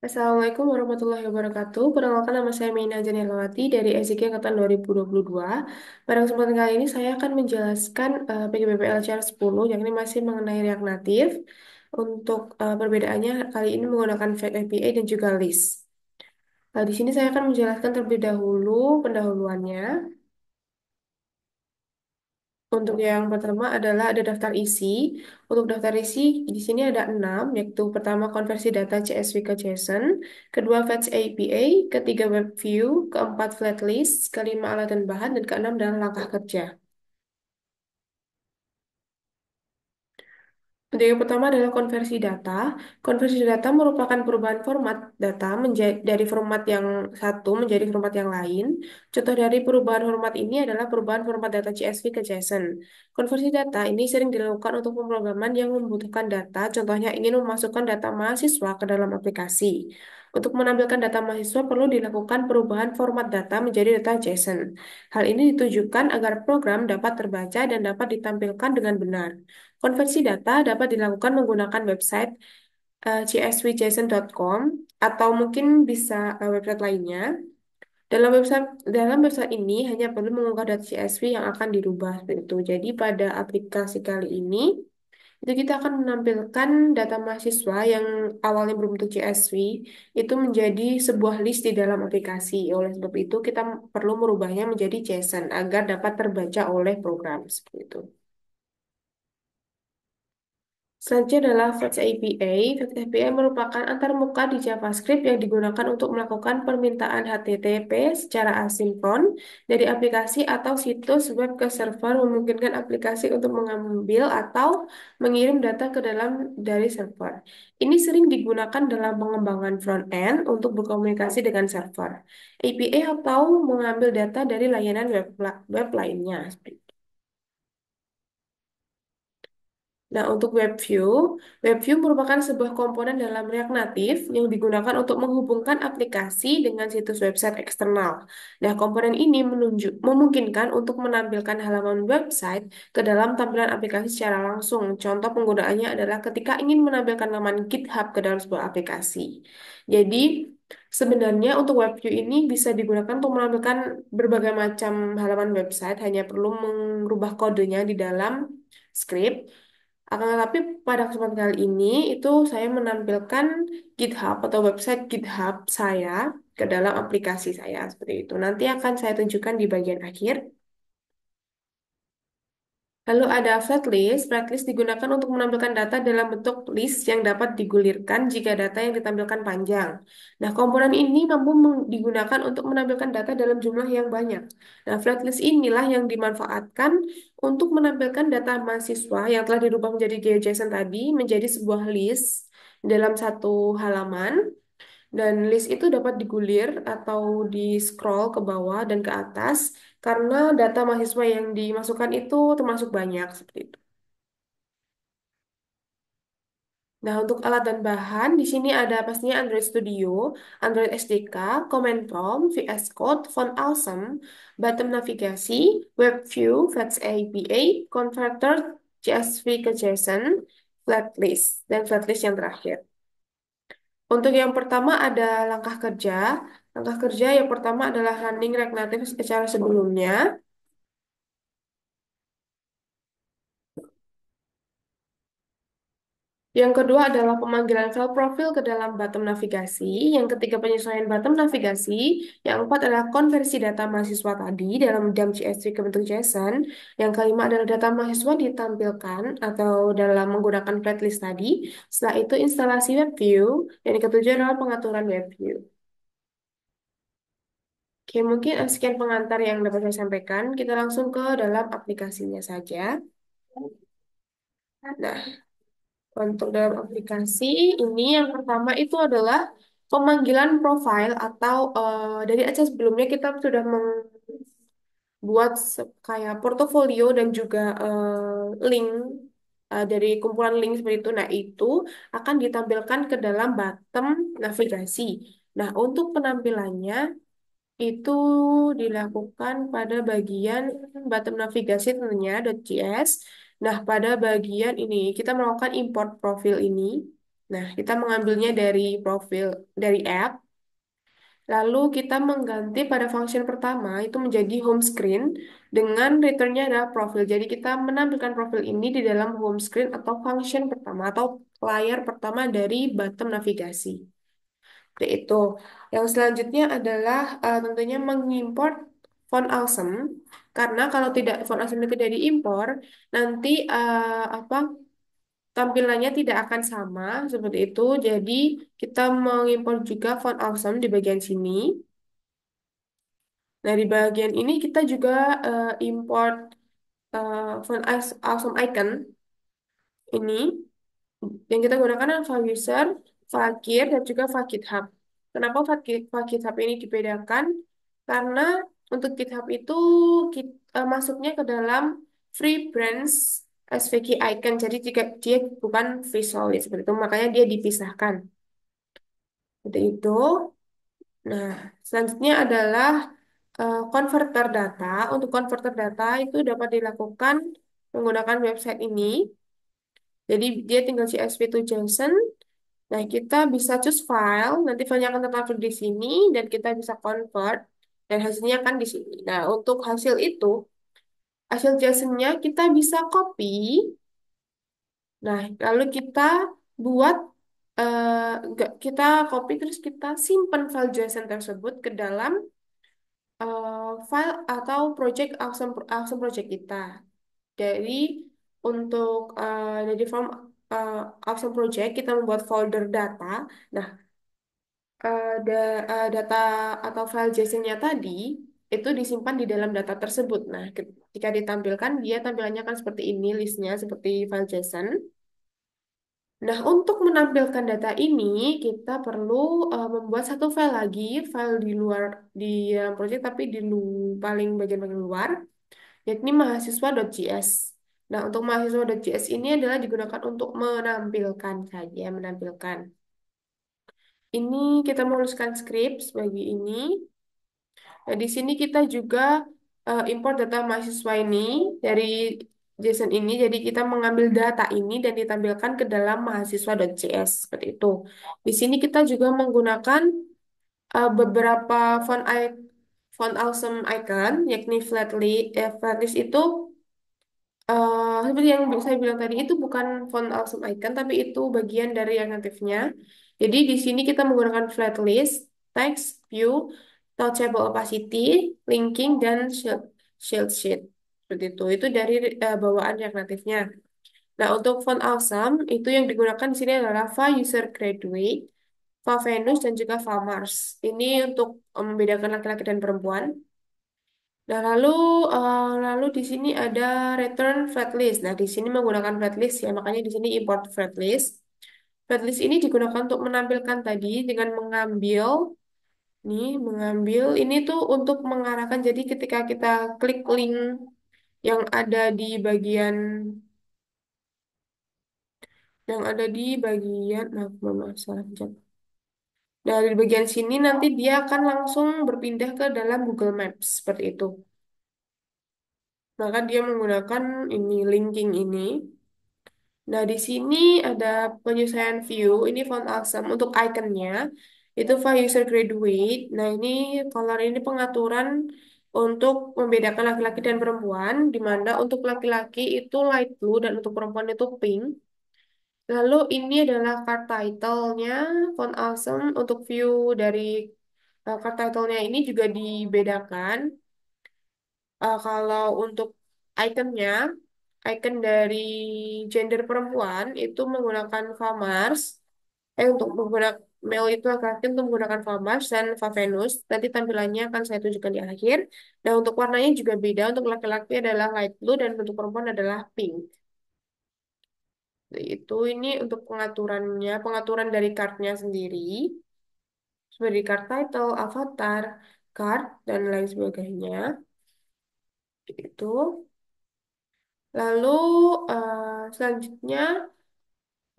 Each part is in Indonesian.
Assalamualaikum warahmatullahi wabarakatuh. Perkenalkan nama saya Meina Janilawati dari SIG Angkatan 2022. Pada kesempatan kali ini saya akan menjelaskan PGBPL CR 10 yang ini masih mengenai React Native. Untuk perbedaannya kali ini menggunakan Fake API dan juga list. Di sini saya akan menjelaskan terlebih dahulu pendahuluannya. Untuk yang pertama adalah ada daftar isi. Untuk daftar isi di sini ada 6, yaitu pertama konversi data CSV ke JSON, kedua fetch API, ketiga web view, keempat flat list, kelima alat dan bahan, dan keenam adalah langkah kerja. Untuk yang pertama adalah konversi data. Konversi data merupakan perubahan format data dari format yang satu menjadi format yang lain. Contoh dari perubahan format ini adalah perubahan format data CSV ke JSON. Konversi data ini sering dilakukan untuk pemrograman yang membutuhkan data, contohnya ingin memasukkan data mahasiswa ke dalam aplikasi. Untuk menampilkan data mahasiswa perlu dilakukan perubahan format data menjadi data JSON. Hal ini ditujukan agar program dapat terbaca dan dapat ditampilkan dengan benar. Konversi data dapat dilakukan menggunakan website csvjson.com atau mungkin bisa website lainnya. Dalam website ini hanya perlu mengunggah data CSV yang akan dirubah seperti itu. Jadi pada aplikasi kali ini itu kita akan menampilkan data mahasiswa yang awalnya berbentuk CSV itu menjadi sebuah list di dalam aplikasi. Oleh sebab itu kita perlu merubahnya menjadi JSON agar dapat terbaca oleh program seperti itu. Selanjutnya adalah Fetch API. Fetch API merupakan antarmuka di JavaScript yang digunakan untuk melakukan permintaan HTTP secara asinkron dari aplikasi atau situs web ke server, memungkinkan aplikasi untuk mengambil atau mengirim data ke dalam dari server. Ini sering digunakan dalam pengembangan front-end untuk berkomunikasi dengan server. API atau mengambil data dari layanan web lainnya. Nah, untuk WebView merupakan sebuah komponen dalam React Native yang digunakan untuk menghubungkan aplikasi dengan situs website eksternal. Nah, komponen ini memungkinkan untuk menampilkan halaman website ke dalam tampilan aplikasi secara langsung. Contoh penggunaannya adalah ketika ingin menampilkan laman GitHub ke dalam sebuah aplikasi. Jadi, sebenarnya untuk WebView ini bisa digunakan untuk menampilkan berbagai macam halaman website, hanya perlu merubah kodenya di dalam script. Akan tetapi pada kesempatan kali ini itu saya menampilkan GitHub atau website GitHub saya ke dalam aplikasi saya seperti itu. Nanti akan saya tunjukkan di bagian akhir. Lalu ada flatlist. Flatlist digunakan untuk menampilkan data dalam bentuk list yang dapat digulirkan jika data yang ditampilkan panjang. Nah, komponen ini mampu digunakan untuk menampilkan data dalam jumlah yang banyak. Nah, flatlist inilah yang dimanfaatkan untuk menampilkan data mahasiswa yang telah dirubah menjadi GeoJSON tadi menjadi sebuah list dalam satu halaman. Dan list itu dapat digulir atau di-scroll ke bawah dan ke atas karena data mahasiswa yang dimasukkan itu termasuk banyak seperti itu. Nah, untuk alat dan bahan, di sini ada pastinya Android Studio, Android SDK, Command Prompt, VS Code, Font Awesome, button navigasi, Web View, Fetch API, Converter, CSV ke JSON, Flatlist, dan Flatlist yang terakhir. Untuk yang pertama ada langkah kerja. Langkah kerja yang pertama adalah running React Native secara sebelumnya. Yang kedua adalah pemanggilan file profil ke dalam bottom navigasi. Yang ketiga penyesuaian bottom navigasi. Yang keempat adalah konversi data mahasiswa tadi dalam dump CSV ke bentuk JSON. Yang kelima adalah data mahasiswa ditampilkan atau dalam menggunakan flatlist tadi. Setelah itu instalasi web view. Dan yang ketujuh adalah pengaturan web view. Oke, mungkin sekian pengantar yang dapat saya sampaikan. Kita langsung ke dalam aplikasinya saja. Nah, untuk dalam aplikasi ini yang pertama itu adalah pemanggilan profile atau dari aja sebelumnya kita sudah membuat kayak portofolio dan juga link dari kumpulan link seperti itu. Nah, itu akan ditampilkan ke dalam bottom navigasi. Nah, untuk penampilannya itu dilakukan pada bagian bottom navigasi tentunya .js. Nah, pada bagian ini kita melakukan import profil ini. Nah, kita mengambilnya dari profil dari app. Lalu kita mengganti pada function pertama itu menjadi home screen dengan returnnya adalah profil. Jadi kita menampilkan profil ini di dalam home screen atau function pertama atau layar pertama dari button navigasi. Seperti itu. Yang selanjutnya adalah tentunya mengimport font awesome. Karena kalau tidak font awesome itu tidak diimpor, nanti apa tampilannya tidak akan sama seperti itu. Jadi kita mengimpor juga font awesome di bagian sini. Nah, di bagian ini kita juga import awesome icon ini yang kita gunakan adalah file user, file gear, dan juga file GitHub. Kenapa file GitHub ini dibedakan? Karena untuk GitHub itu masuknya ke dalam free branch SVG icon, jadi jika dia bukan free solid seperti itu, makanya dia dipisahkan. Seperti itu. Nah, selanjutnya adalah konverter data. Untuk konverter data itu dapat dilakukan menggunakan website ini. Jadi dia tinggal CSV to JSON. Nah, kita bisa choose file. Nanti filenya akan tertampil di sini dan kita bisa convert dan hasilnya akan di sini. Nah, untuk hasil itu, hasil JSON-nya kita bisa copy. Nah, lalu kita buat kita copy terus kita simpan file JSON tersebut ke dalam file atau project Awesome, Awesome Project kita. Jadi untuk jadi form uh, Awesome Project kita membuat folder data. Nah, data atau file JSON-nya tadi itu disimpan di dalam data tersebut. Nah, ketika ditampilkan dia tampilannya akan seperti ini listnya seperti file JSON. Nah, untuk menampilkan data ini, kita perlu membuat satu file lagi, file di luar di dalam project tapi di paling bagian-bagian luar, yakni mahasiswa.js. Nah, untuk mahasiswa.js ini adalah digunakan untuk menampilkan saja, menampilkan. Ini kita menuliskan script sebagai ini. Nah, di sini kita juga import data mahasiswa ini dari JSON ini. Jadi kita mengambil data ini dan ditampilkan ke dalam mahasiswa.js seperti itu. Di sini kita juga menggunakan beberapa font awesome icon, yakni flatlist itu seperti yang saya bilang tadi itu bukan font awesome icon, tapi itu bagian dari yang natifnya. Jadi di sini kita menggunakan flat list, text, view, touchable opacity, linking, dan shield sheet. Seperti itu. Itu dari bawaan yang natifnya. Nah, untuk font awesome itu yang digunakan di sini adalah file user graduate, file Venus, dan juga file Mars. Ini untuk membedakan laki-laki dan perempuan. Nah, lalu di sini ada return flat list. Nah, di sini menggunakan flat list ya, makanya di sini import flat list. Flat list ini digunakan untuk menampilkan tadi dengan mengambil ini tuh untuk mengarahkan. Jadi ketika kita klik link yang ada di bagian maaf, salah pencet. Dari bagian sini nanti dia akan langsung berpindah ke dalam Google Maps seperti itu. Maka dia menggunakan ini linking ini. Nah, di sini ada penyesuaian view. Ini font awesome untuk iconnya. Itu file user graduate. Nah, ini color ini pengaturan untuk membedakan laki-laki dan perempuan. Di mana untuk laki-laki itu light blue dan untuk perempuan itu pink. Lalu ini adalah card title-nya. Font awesome untuk view dari card title-nya ini juga dibedakan. Kalau untuk ikonnya, icon dari gender perempuan itu menggunakan Famars. Untuk menggunakan male itu laki-laki untuk menggunakan Famars dan Favenus. Nanti tampilannya akan saya tunjukkan di akhir. Dan untuk warnanya juga beda. Untuk laki-laki adalah light blue dan untuk perempuan adalah pink. Itu ini untuk pengaturannya, pengaturan dari cardnya sendiri. Seperti card title, avatar, card, dan lain sebagainya. Itu. Lalu selanjutnya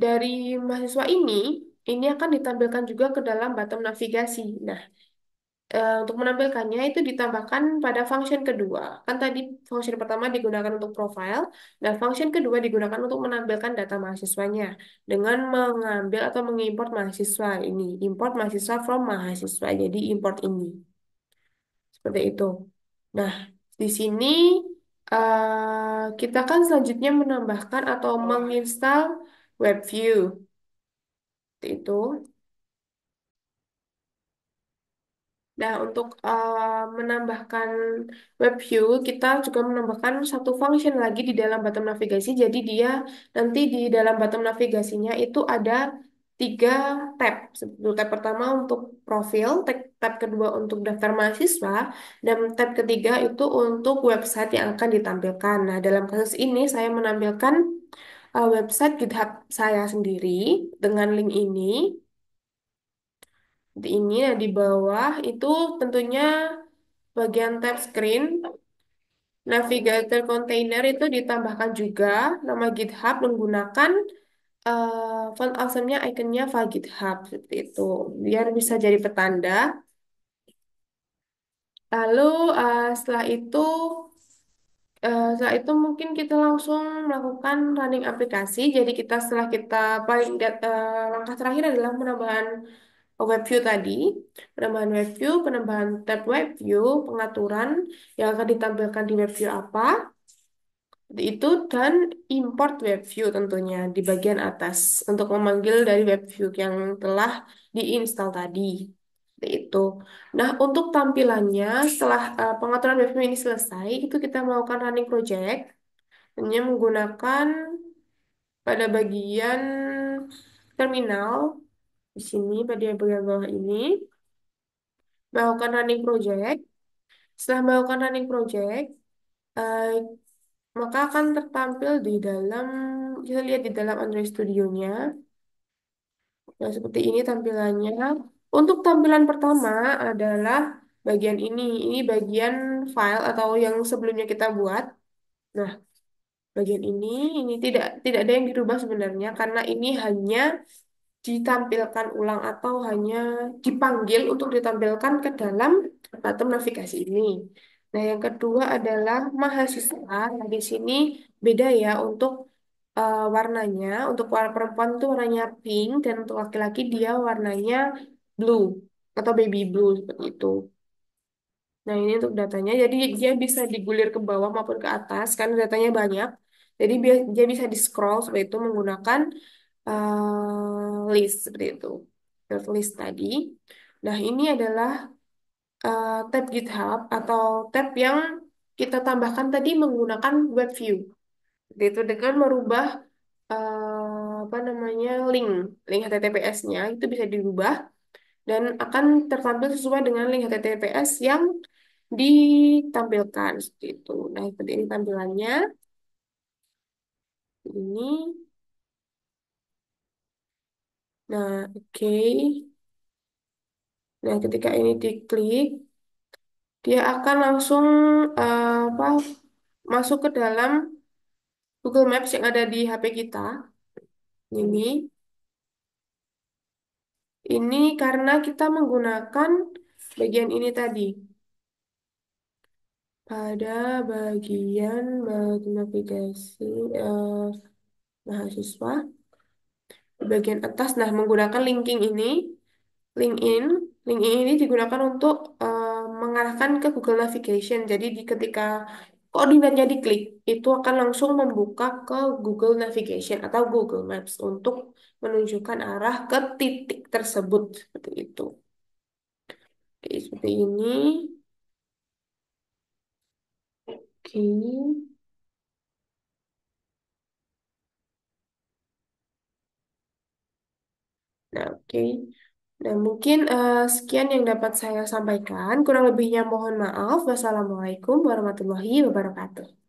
dari mahasiswa ini akan ditampilkan juga ke dalam bottom navigasi. Nah, untuk menampilkannya itu ditambahkan pada function kedua. Kan tadi function pertama digunakan untuk profile, dan function kedua digunakan untuk menampilkan data mahasiswanya dengan mengambil atau mengimport mahasiswa ini. Import mahasiswa from mahasiswa. Jadi import ini. Seperti itu. Nah, di sini kita kan selanjutnya menambahkan atau menginstal WebView. Seperti itu. Nah, untuk menambahkan web view, kita juga menambahkan satu function lagi di dalam bottom navigasi. Jadi dia nanti di dalam bottom navigasinya itu ada tiga tab. Tab pertama untuk profil, tab kedua untuk daftar mahasiswa, dan tab ketiga itu untuk website yang akan ditampilkan. Nah, dalam kasus ini saya menampilkan website GitHub saya sendiri dengan link ini. Di ini ya di bawah itu tentunya bagian tab screen, navigator container itu ditambahkan juga nama GitHub menggunakan font awesome-nya ikonnya file GitHub seperti itu biar bisa jadi petanda. Lalu setelah itu mungkin kita langsung melakukan running aplikasi. Jadi setelah kita langkah terakhir adalah penambahan web view tadi, penambahan web view, penambahan tab web view, pengaturan yang akan ditampilkan di web view apa, itu dan import web view tentunya di bagian atas untuk memanggil dari web view yang telah diinstal tadi. Seperti itu. Nah, untuk tampilannya setelah pengaturan web view ini selesai, itu kita melakukan running project hanya menggunakan pada bagian terminal di sini pada bagian bawah ini melakukan running project. Setelah melakukan running project, eh, maka akan tertampil di dalam, kita lihat di dalam Android Studio-nya. Nah, seperti ini tampilannya. Untuk tampilan pertama adalah bagian ini. Ini bagian file atau yang sebelumnya kita buat. Nah, bagian ini tidak ada yang dirubah sebenarnya karena ini hanya ditampilkan ulang atau hanya dipanggil untuk ditampilkan ke dalam bottom navigasi ini. Nah, yang kedua adalah mahasiswa. Nah, di sini beda ya untuk warnanya. Untuk warna perempuan itu warnanya pink dan untuk laki-laki dia warnanya blue atau baby blue seperti itu. Nah, ini untuk datanya. Jadi dia bisa digulir ke bawah maupun ke atas karena datanya banyak. Jadi dia bisa di-scroll seperti itu menggunakan list seperti itu. Dot list tadi. Nah, ini adalah tab GitHub atau tab yang kita tambahkan tadi menggunakan web view. Seperti itu dengan merubah apa namanya link HTTPS-nya itu bisa dirubah dan akan tertampil sesuai dengan link HTTPS yang ditampilkan seperti itu. Nah, seperti ini tampilannya. Ini. Nah, oke. Nah, ketika ini diklik, dia akan langsung apa masuk ke dalam Google Maps yang ada di HP kita. Ini, ini karena kita menggunakan bagian ini tadi. Pada bagian navigasi eh, mahasiswa, di bagian atas, nah menggunakan linking ini, LinkedIn, LinkedIn ini digunakan untuk mengarahkan ke Google Navigation. Jadi ketika koordinatnya diklik, itu akan langsung membuka ke Google Navigation atau Google Maps untuk menunjukkan arah ke titik tersebut seperti itu. Oke, seperti ini. Oke. Nah, oke. Nah, mungkin sekian yang dapat saya sampaikan. Kurang lebihnya mohon maaf. Wassalamualaikum warahmatullahi wabarakatuh.